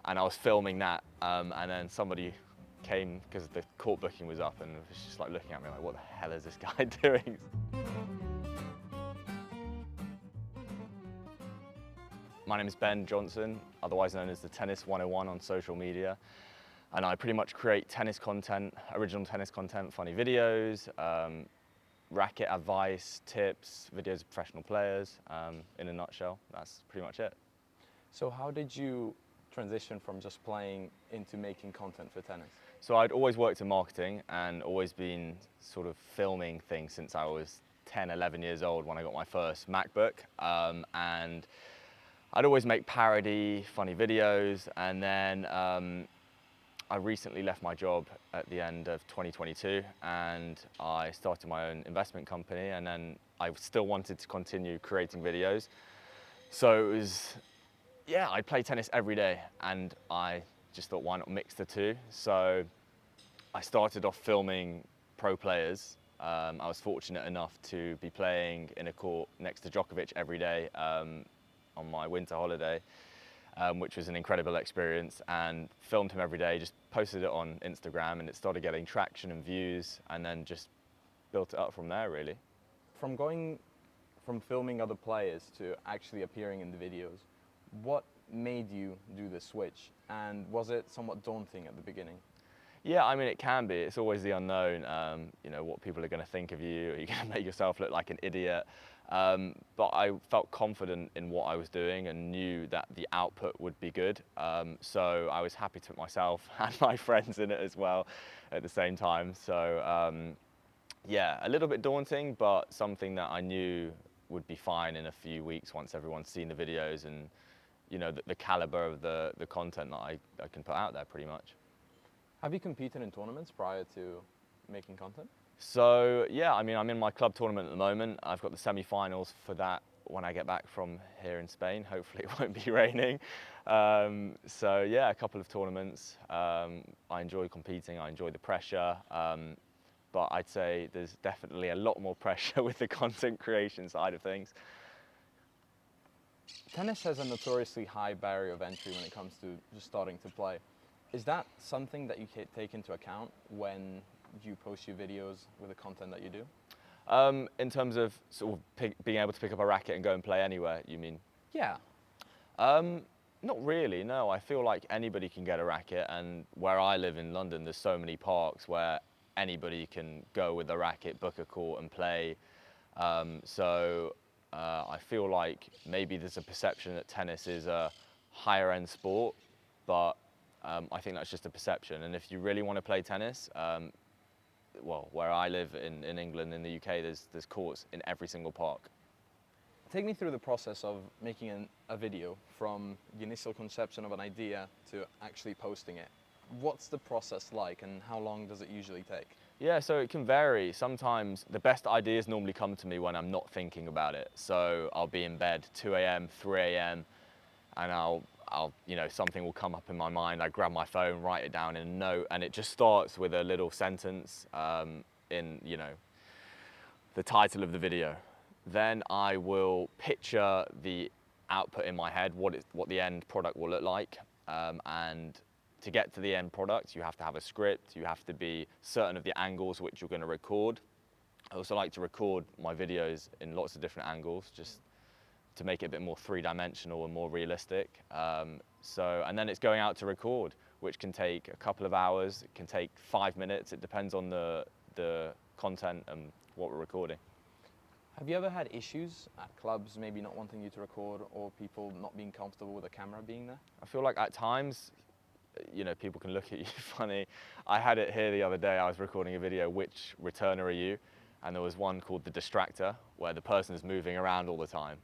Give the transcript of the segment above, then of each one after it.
and I was filming that, and then somebody came because the court booking was up and was just like looking at me like, what the hell is this guy doing? My name is Ben Johnson, otherwise known as TheTennis101 on social media, and I pretty much create tennis content, original tennis content, funny videos, racket advice, tips, videos of professional players. In a nutshell, that's pretty much it. So how did you transition from just playing into making content for tennis? So I'd always worked in marketing and always been sort of filming things since I was 10, 11 years old when I got my first MacBook. And I'd always make parody, funny videos, and then I recently left my job at the end of 2022 and I started my own investment company, and then I still wanted to continue creating videos. So it was, yeah, I play tennis every day and I just thought, why not mix the two? So I started off filming pro players. I was fortunate enough to be playing in a court next to Djokovic every day on my winter holiday, which was an incredible experience, and filmed him every day, just posted it on Instagram, and it started getting traction and views, and then just built it up from there, really. From going from filming other players to actually appearing in the videos, what made you do the switch, and was it somewhat daunting at the beginning? Yeah, I mean, it can be. It's always the unknown, you know, what people are going to think of you. Are you going to make yourself look like an idiot? But I felt confident in what I was doing and knew that the output would be good. So I was happy to put myself and my friends in it as well at the same time. So yeah, a little bit daunting, but something that I knew would be fine in a few weeks once everyone's seen the videos and, you know, the caliber of the content that I can put out there pretty much. Have you competed in tournaments prior to making content? So yeah, I mean, I'm in my club tournament at the moment. I've got the semi-finals for that when I get back from here in Spain. Hopefully it won't be raining. So yeah, a couple of tournaments. I enjoy competing, I enjoy the pressure. But I'd say there's definitely a lot more pressure with the content creation side of things. Tennis has a notoriously high barrier of entry when it comes to just starting to play. Is that something that you take into account when you post your videos with the content that you do? In terms of sort of being able to pick up a racket and go and play anywhere, you mean? Yeah. Not really, no. I feel like anybody can get a racket, and where I live in London, there's so many parks where anybody can go with a racket, book a court and play. So I feel like maybe there's a perception that tennis is a higher end sport, but I think that's just a perception. And if you really want to play tennis, well, where I live in England, in the UK, there's courts in every single park. Take me through the process of making a video from the initial conception of an idea to actually posting it. What's the process like and how long does it usually take? Yeah, so it can vary. Sometimes the best ideas normally come to me when I'm not thinking about it. So I'll be in bed 2 a.m., 3 a.m. and I'll, you know, something will come up in my mind. I grab my phone, write it down in a note, and it just starts with a little sentence in, you know, the title of the video. Then I will picture the output in my head, what the end product will look like, and to get to the end product, you have to have a script. You have to be certain of the angles which you're going to record. I also like to record my videos in lots of different angles, just to make it a bit more three-dimensional and more realistic. And then it's going out to record, which can take a couple of hours. It can take 5 minutes. It depends on the content and what we're recording. Have you ever had issues at clubs maybe not wanting you to record, or people not being comfortable with a camera being there? I feel like at times, you know, people can look at you funny. I had it here the other day. I was recording a video, which returner are you? And there was one called the distractor, where the person is moving around all the time.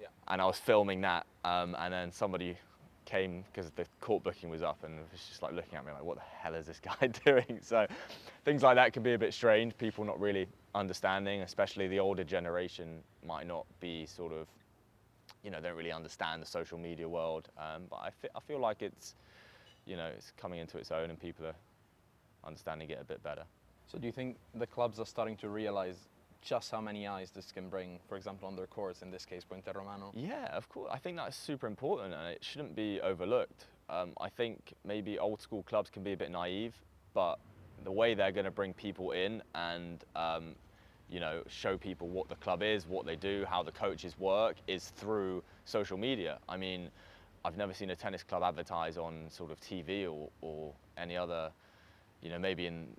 Yeah. And I was filming that, and then came because the court booking was up and was just like looking at me like, what the hell is this guy doing? So things like that can be a bit strange, people not really understanding, especially the older generation might not be sort of, you know, don't really understand the social media world. But I feel like it's, you know, it's coming into its own and people are understanding it a bit better. So do you think the clubs are starting to realize just how many eyes this can bring, for example, on their courts, in this case, Puente Romano? Yeah, of course. I think that's super important and it shouldn't be overlooked. I think maybe old school clubs can be a bit naive, but the way they're going to bring people in and you know, show people what the club is, what they do, how the coaches work, is through social media. I mean, I've never seen a tennis club advertise on sort of TV or any other, you know, maybe in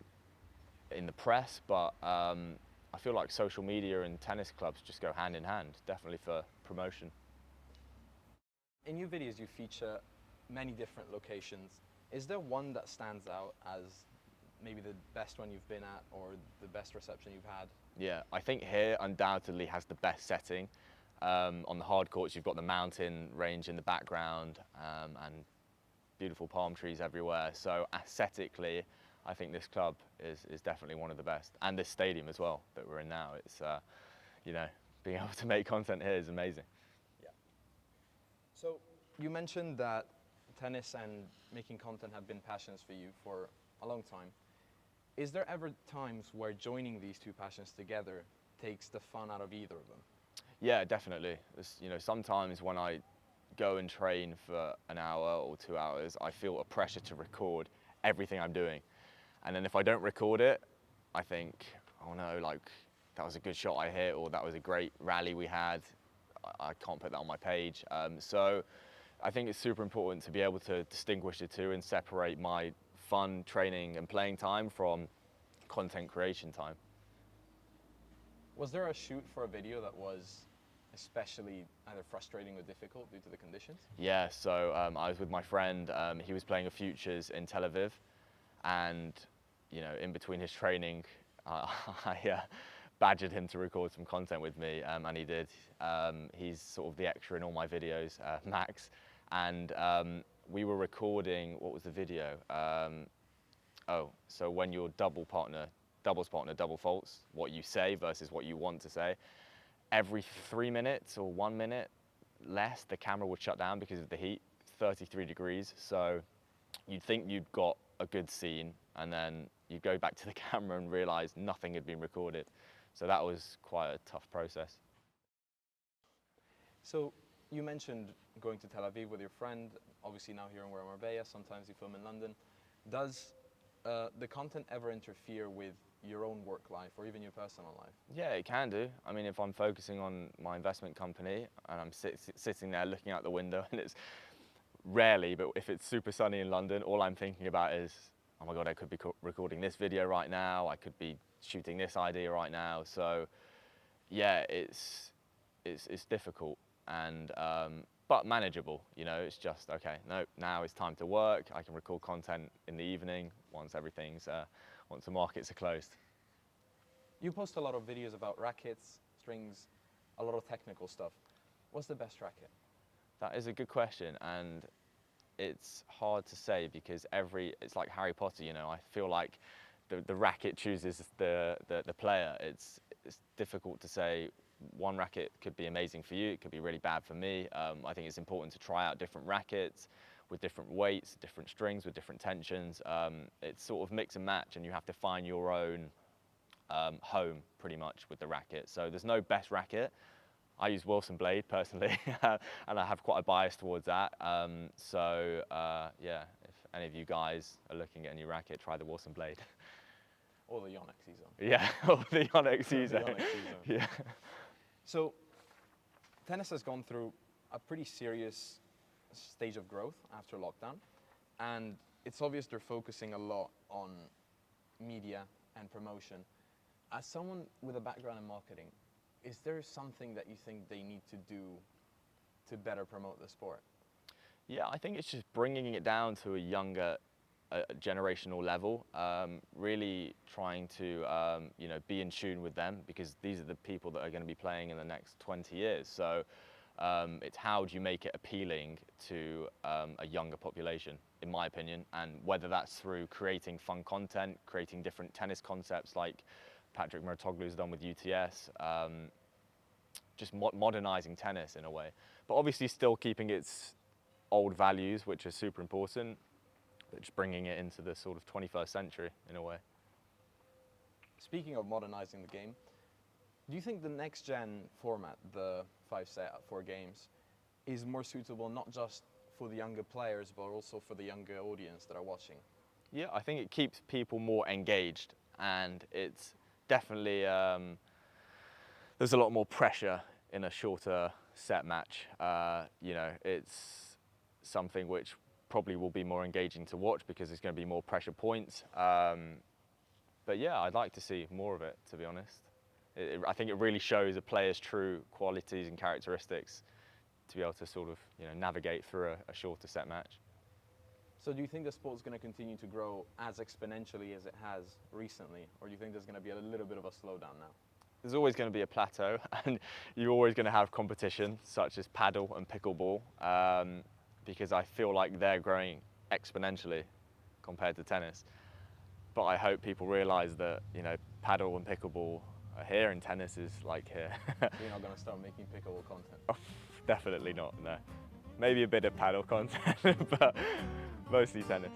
the press, but I feel like social media and tennis clubs just go hand in hand, definitely for promotion. In your videos, you feature many different locations. Is there one that stands out as maybe the best one you've been at or the best reception you've had? Yeah, I think here undoubtedly has the best setting. On the hard courts, you've got the mountain range in the background and beautiful palm trees everywhere. So aesthetically, I think this club is definitely one of the best. And this stadium as well that we're in now. It's, you know, being able to make content here is amazing. Yeah. So you mentioned that tennis and making content have been passions for you for a long time. Is there ever times where joining these two passions together takes the fun out of either of them? Yeah, definitely. You know, sometimes when I go and train for an hour or 2 hours, I feel a pressure to record everything I'm doing. And then if I don't record it, I think, oh no, like that was a good shot I hit, or that was a great rally we had. I can't put that on my page. So I think it's super important to be able to distinguish the two and separate my fun training and playing time from content creation time. Was there a shoot for a video that was especially either frustrating or difficult due to the conditions? Yeah, so I was with my friend. He was playing a futures in Tel Aviv, and you know, in between his training, I badgered him to record some content with me, and he did. He's sort of the extra in all my videos, Max, and we were recording. What was the video? So when your doubles partner double faults, what you say versus what you want to say. Every 3 minutes or 1 minute less, the camera would shut down because of the heat, 33 degrees. So you'd think you'd got a good scene, and then you'd go back to the camera and realize nothing had been recorded. So that was quite a tough process. So you mentioned going to Tel Aviv with your friend, obviously now here in Marbella, sometimes you film in London. Does the content ever interfere with your own work life or even your personal life? Yeah, it can do. I mean, if I'm focusing on my investment company and I'm sitting there looking out the window, and it's rarely, but if it's super sunny in London, all I'm thinking about is, oh my God, I could be recording this video right now. I could be shooting this idea right now. So yeah, it's difficult and but manageable. You know, it's just okay. No, now it's time to work. I can record content in the evening once once the markets are closed. You post a lot of videos about rackets, strings, a lot of technical stuff. What's the best racket? That is a good question, and it's hard to say because it's like Harry Potter. You know, I feel like the racket chooses the player. It's difficult to say. One racket could be amazing for you, it could be really bad for me. I think it's important to try out different rackets with different weights, different strings, with different tensions. It's sort of mix and match, and you have to find your own home pretty much with the racket. So there's no best racket. I use Wilson Blade personally, and I have quite a bias towards that. Yeah, if any of you guys are looking at a new racket, try the Wilson Blade. Or the Yonex Zone. Yeah, or the Yonex Zone. Yeah. So tennis has gone through a pretty serious stage of growth after lockdown, and it's obvious they're focusing a lot on media and promotion. As someone with a background in marketing, is there something that you think they need to do to better promote the sport? Yeah, I think it's just bringing it down to a younger generational level, really trying to you know, be in tune with them, because these are the people that are going to be playing in the next 20 years. So it's how do you make it appealing to a younger population, in my opinion, and whether that's through creating fun content, creating different tennis concepts like Patrick Muratoglu's done with UTS, just modernizing tennis in a way, but obviously still keeping its old values, which are super important, but just bringing it into the sort of 21st century in a way. Speaking of modernizing the game, do you think the next gen format, the 5 set, 4 games, is more suitable not just for the younger players, but also for the younger audience that are watching? Yeah, I think it keeps people more engaged, and it's definitely there's a lot more pressure in a shorter set match. You know, it's something which probably will be more engaging to watch because there's going to be more pressure points. But yeah, I'd like to see more of it, to be honest. I think it really shows a player's true qualities and characteristics to be able to sort of, you know, navigate through a shorter set match. So do you think the sport's going to continue to grow as exponentially as it has recently, or do you think there's going to be a little bit of a slowdown now? There's always going to be a plateau, and you're always going to have competition such as paddle and pickleball, because I feel like they're growing exponentially compared to tennis. But I hope people realise that, you know, paddle and pickleball are here and tennis is like here. So you're not going to start making pickleball content? Oh, definitely not, no. Maybe a bit of paddle content, but mostly tennis.